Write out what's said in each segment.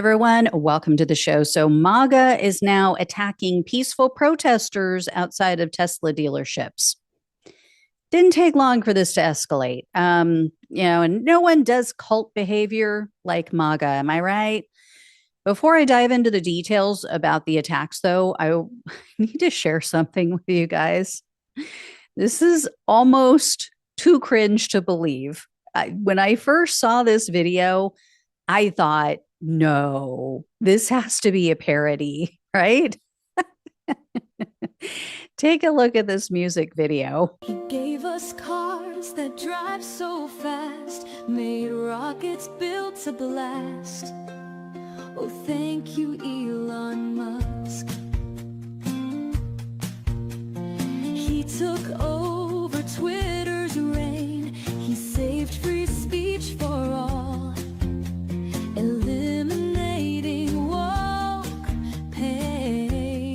Everyone, welcome to the show. So, MAGA is now attacking peaceful protesters outside of Tesla dealerships. Didn't take long for this to escalate. And no one does cult behavior like MAGA. Am I right? Before I dive into the details about the attacks, though, I need to share something with you guys. This is almost too cringe to believe. When I first saw this video, I thought, no, this has to be a parody, right? Take a look at this music video. He gave us cars that drive so fast, made rockets built to blast. Oh, thank you, Elon Musk. He took over Twitter's reign. He saved free speech for all, eliminating woke pain.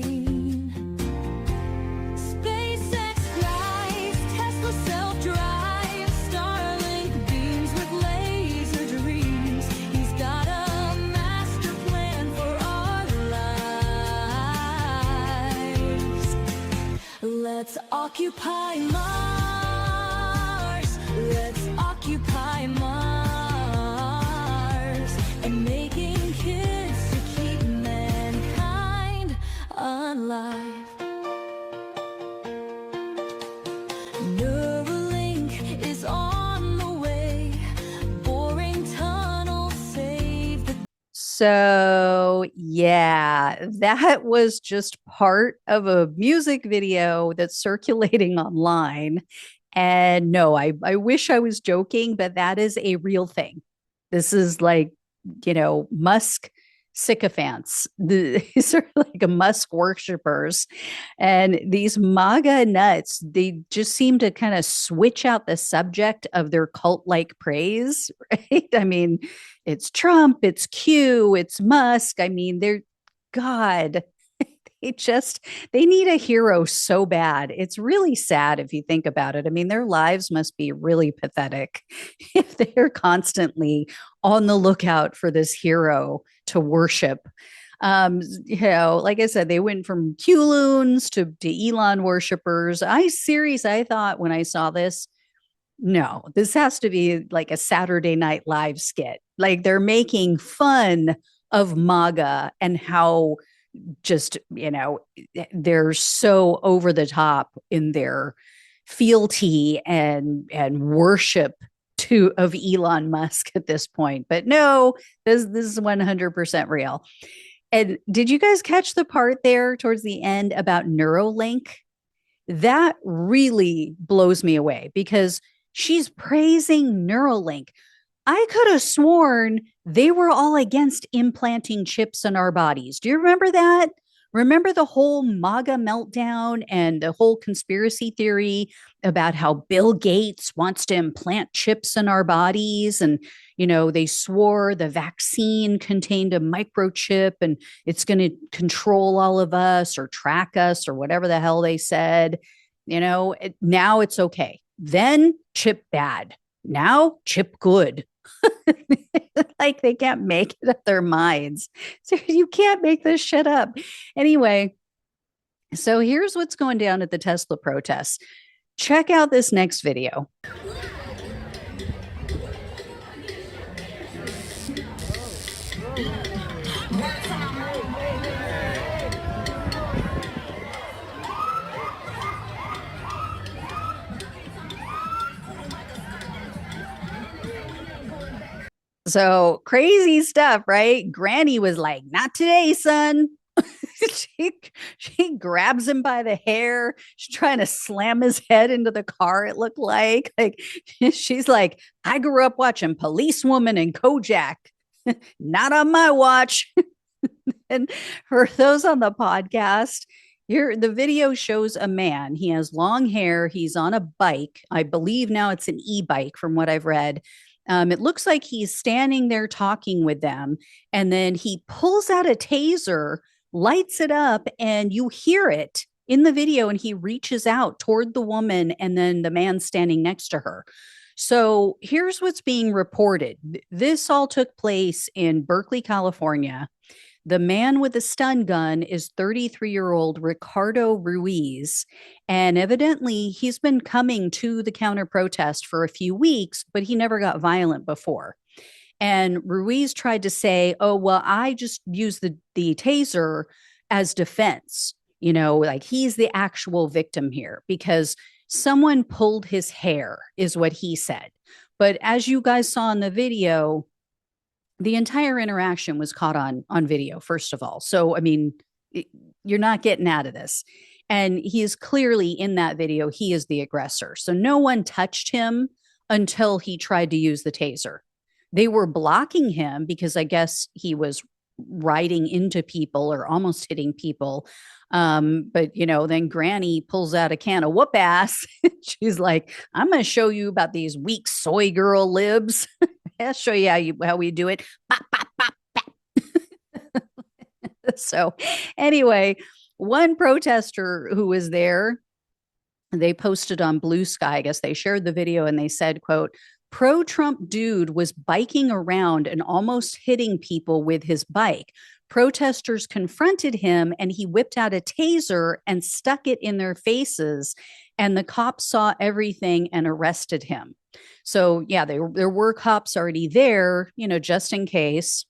SpaceX flies, Tesla self-drive, Starlink beams with laser dreams. He's got a master plan for our lives. Let's occupy Mars. Let's occupy Mars. And making kids to keep mankind alive. Neuralink is on the way. Boring tunnels save the. So, yeah, that was just part of a music video that's circulating online. And no, I wish I was joking, but that is a real thing. This is like, Musk sycophants. These are like a Musk worshippers. And these MAGA nuts, they just seem to kind of switch out the subject of their cult like praise, right? I mean, it's Trump, it's Q, it's Musk. I mean, they're God. They need a hero so bad. It's really sad if you think about it. I mean, their lives must be really pathetic if they're constantly on the lookout for this hero to worship. Like I said, they went from Q-loons to Elon worshippers. I thought when I saw this, no, this has to be like a Saturday Night Live skit. Like they're making fun of MAGA and how just, they're so over the top in their fealty and worship of Elon Musk at this point. But no, this is 100% real. And did you guys catch the part there towards the end about Neuralink? That really blows me away because she's praising Neuralink. I could have sworn they were all against implanting chips in our bodies. Do you remember that? Remember the whole MAGA meltdown and the whole conspiracy theory about how Bill Gates wants to implant chips in our bodies? And, they swore the vaccine contained a microchip and it's going to control all of us or track us or whatever the hell they said. Now it's okay. Then chip bad. Now chip good. Like they can't make it up their minds. So you can't make this shit up. Anyway, so here's what's going down at the Tesla protests. Check out this next video. So crazy stuff, right? Granny was like, not today, son. she grabs him by the hair. She's trying to slam his head into the car, it looked like she's like, I grew up watching Policewoman and Kojak. Not on my watch. And for those on the podcast, here the video shows a man. He has long hair. He's on a bike. I believe now it's an e-bike from what I've read. It looks like he's standing there talking with them, and then he pulls out a taser, lights it up, and you hear it in the video, and he reaches out toward the woman and then the man standing next to her. So here's what's being reported. This all took place in Berkeley, California. The man with the stun gun is 33-year-old Ricardo Ruiz. And evidently, he's been coming to the counter protest for a few weeks, but he never got violent before. And Ruiz tried to say, oh, well, I just used the taser as defense. Like he's the actual victim here because someone pulled his hair, is what he said. But as you guys saw in the video, the entire interaction was caught on video, first of all. So, I mean, you're not getting out of this. And he is clearly in that video, he is the aggressor. So no one touched him until he tried to use the taser. They were blocking him because I guess he was riding into people or almost hitting people. But then Granny pulls out a can of whoop ass. She's like, I'm going to show you about these weak soy girl libs. I'll show you how we do it. Bop, bop, bop, bop. So anyway, one protester who was there, they posted on Blue Sky, I guess they shared the video and they said, quote, pro-Trump dude was biking around and almost hitting people with his bike. Protesters confronted him and he whipped out a taser and stuck it in their faces. And the cops saw everything and arrested him. So, yeah, there were cops already there, just in case.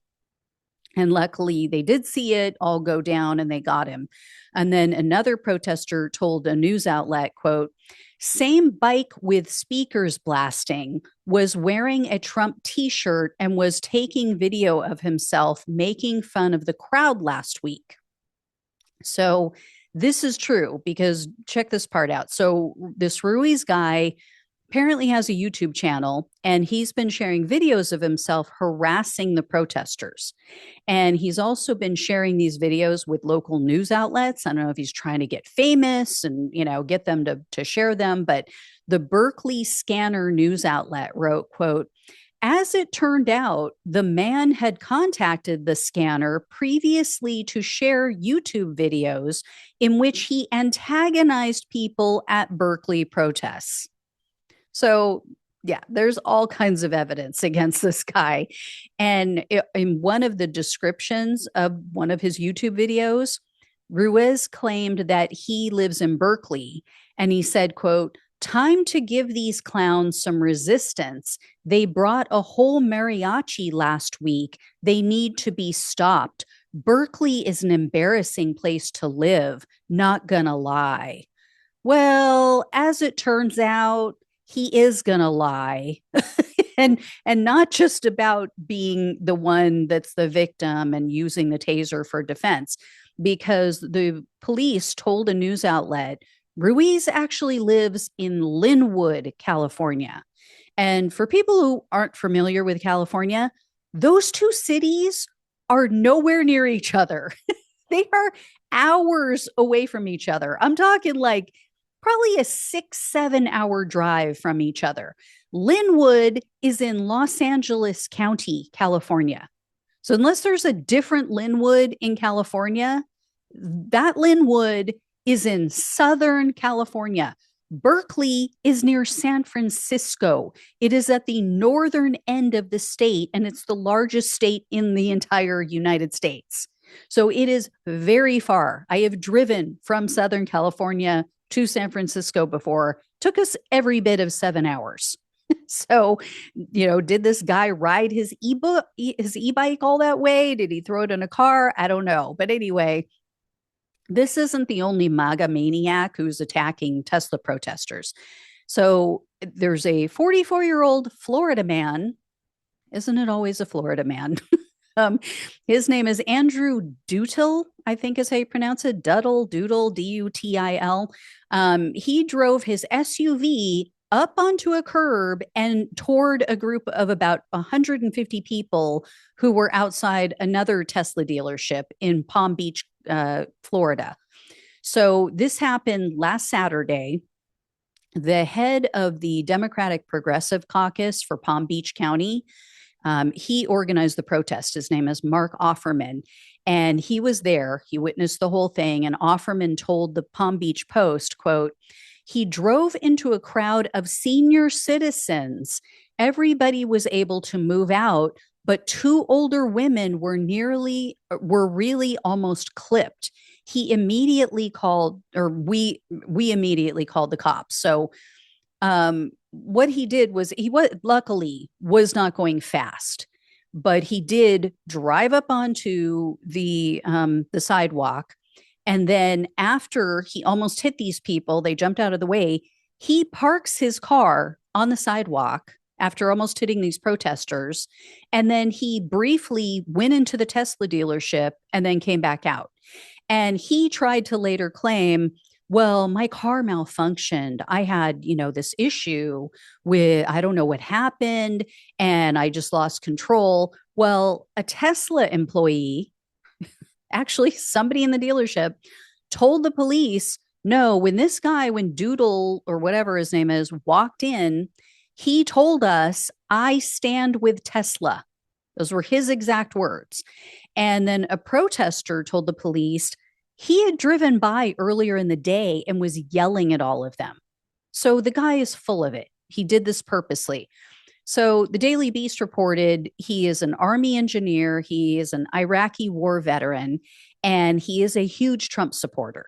And luckily, they did see it all go down and they got him. And then another protester told a news outlet, quote, same bike with speakers blasting, was wearing a Trump t-shirt and was taking video of himself making fun of the crowd last week. So this is true because check this part out. So this Ruiz guy apparently has a YouTube channel and he's been sharing videos of himself harassing the protesters. And he's also been sharing these videos with local news outlets. I don't know if he's trying to get famous and, get them to share them. But the Berkeley Scanner news outlet wrote, quote, as it turned out, the man had contacted the scanner previously to share YouTube videos in which he antagonized people at Berkeley protests. So, yeah, there's all kinds of evidence against this guy. And in one of the descriptions of one of his YouTube videos, Ruiz claimed that he lives in Berkeley. And he said, quote, time to give these clowns some resistance. They brought a whole mariachi last week. They need to be stopped. Berkeley is an embarrassing place to live. Not gonna lie. Well, as it turns out, he is gonna lie. and not just about being the one that's the victim and using the taser for defense, because the police told a news outlet Ruiz actually lives in Linwood, California. And for people who aren't familiar with California, those two cities are nowhere near each other. They are hours away from each other. I'm talking like probably a 6-7 hour drive from each other. Linwood is in Los Angeles County, California. So unless there's a different Linwood in California, that Linwood is in Southern California. Berkeley is near San Francisco. It is at the northern end of the state, and it's the largest state in the entire United States. So it is very far. I have driven from Southern California to San Francisco before. Took us every bit of 7 hours. So, did this guy ride his e-bike all that way? Did he throw it in a car? I don't know. But anyway, this isn't the only MAGA maniac who's attacking Tesla protesters. So there's a 44-year-old Florida man. Isn't it always a Florida man? His name is Andrew Dutil, I think is how you pronounce it. Doodle, Dutil. He drove his SUV up onto a curb and toward a group of about 150 people who were outside another Tesla dealership in Palm Beach, Florida. So this happened last Saturday. The head of the Democratic Progressive Caucus for Palm Beach County, he organized the protest. His name is Mark Offerman, and he was there. He witnessed the whole thing, and Offerman told the Palm Beach Post, quote, He drove into a crowd of senior citizens. Everybody was able to move out, but two older women were really almost clipped. He immediately called, or we immediately called the cops. So what he did was he was luckily was not going fast, but he did drive up onto the sidewalk, and then after he almost hit these people, they jumped out of the way. He parks his car on the sidewalk after almost hitting these protesters, and then he briefly went into the Tesla dealership and then came back out. And he tried to later claim, well, my car malfunctioned. I had, this issue with, I don't know what happened, and I just lost control. Well, a Tesla employee, actually, somebody in the dealership, told the police, no, when Doodle or whatever his name is walked in, he told us, I stand with Tesla. Those were his exact words. And then a protester told the police he had driven by earlier in the day and was yelling at all of them. So the guy is full of it. He did this purposely. So the Daily Beast reported he is an Army engineer, he is an Iraqi war veteran, and he is a huge Trump supporter.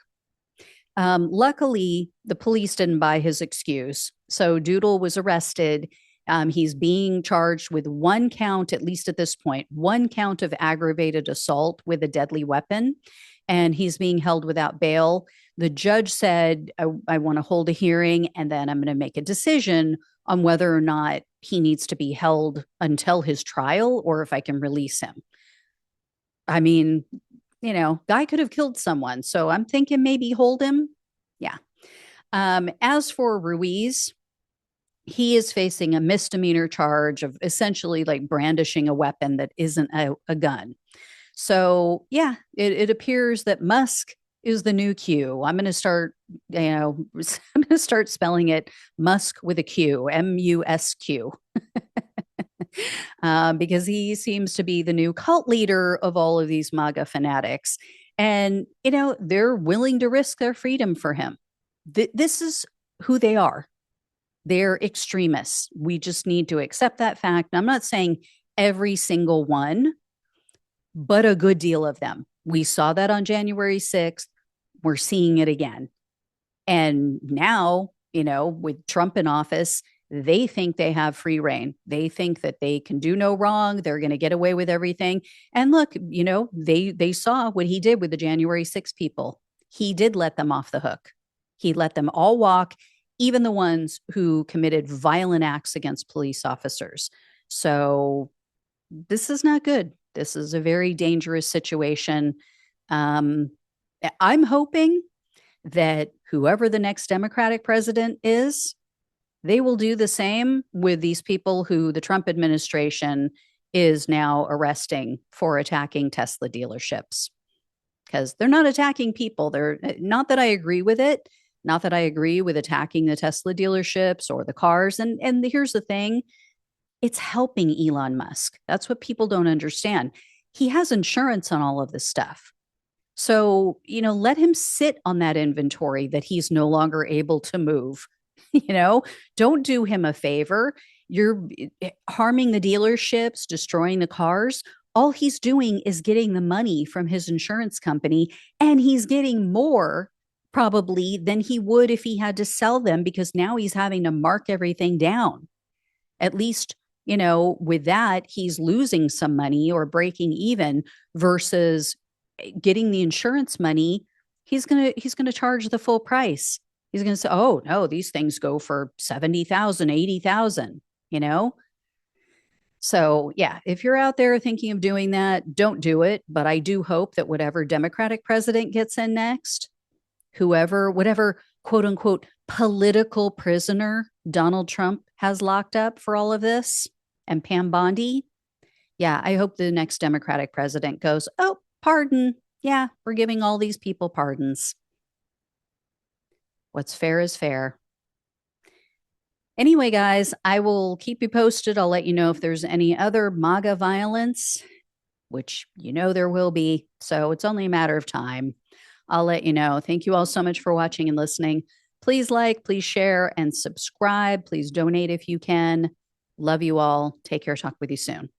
Luckily, the police didn't buy his excuse. So Doodle was arrested. He's being charged with one count, at least at this point, one count of aggravated assault with a deadly weapon, and he's being held without bail. The judge said, I want to hold a hearing, and then I'm going to make a decision on whether or not he needs to be held until his trial or if I can release him. I mean, guy could have killed someone. So I'm thinking maybe hold him. Yeah. As for Ruiz, he is facing a misdemeanor charge of essentially like brandishing a weapon that isn't a gun. So yeah, it appears that Musk is the new Q. I'm going to start, I'm going to start spelling it Musk with a Q, MUSQ. Because he seems to be the new cult leader of all of these MAGA fanatics. And, they're willing to risk their freedom for him. This is who they are. They're extremists. We just need to accept that fact. And I'm not saying every single one, but a good deal of them. We saw that on January 6th. We're seeing it again. And now, with Trump in office, they think they have free reign. They think that they can do no wrong. They're going to get away with everything. And look, they saw what he did with the January 6 people. He did let them off the hook. He let them all walk, even the ones who committed violent acts against police officers. So this is not good. This is a very dangerous situation. I'm hoping that whoever the next Democratic president is, they will do the same with these people who the Trump administration is now arresting for attacking Tesla dealerships. Because they're not attacking people. They're not that I agree with it, not that I agree with attacking the Tesla dealerships or the cars. And here's the thing, it's helping Elon Musk. That's what people don't understand. He has insurance on all of this stuff. So, let him sit on that inventory that he's no longer able to move. Don't do him a favor. You're harming the dealerships, destroying the cars. All he's doing is getting the money from his insurance company, and he's getting more probably than he would if he had to sell them, because now he's having to mark everything down. At least, with that, he's losing some money or breaking even versus getting the insurance money. He's going to charge the full price. He's going to say, oh, no, these things go for 70,000, 80,000, So, yeah, if you're out there thinking of doing that, don't do it. But I do hope that whatever Democratic president gets in next, whatever quote unquote political prisoner Donald Trump has locked up for all of this, and Pam Bondi, yeah, I hope the next Democratic president goes, oh, pardon. Yeah, we're giving all these people pardons. What's fair is fair. Anyway, guys, I will keep you posted. I'll let you know if there's any other MAGA violence, which there will be. So it's only a matter of time. I'll let you know. Thank you all so much for watching and listening. Please like, please share, and subscribe. Please donate if you can. Love you all. Take care. Talk with you soon.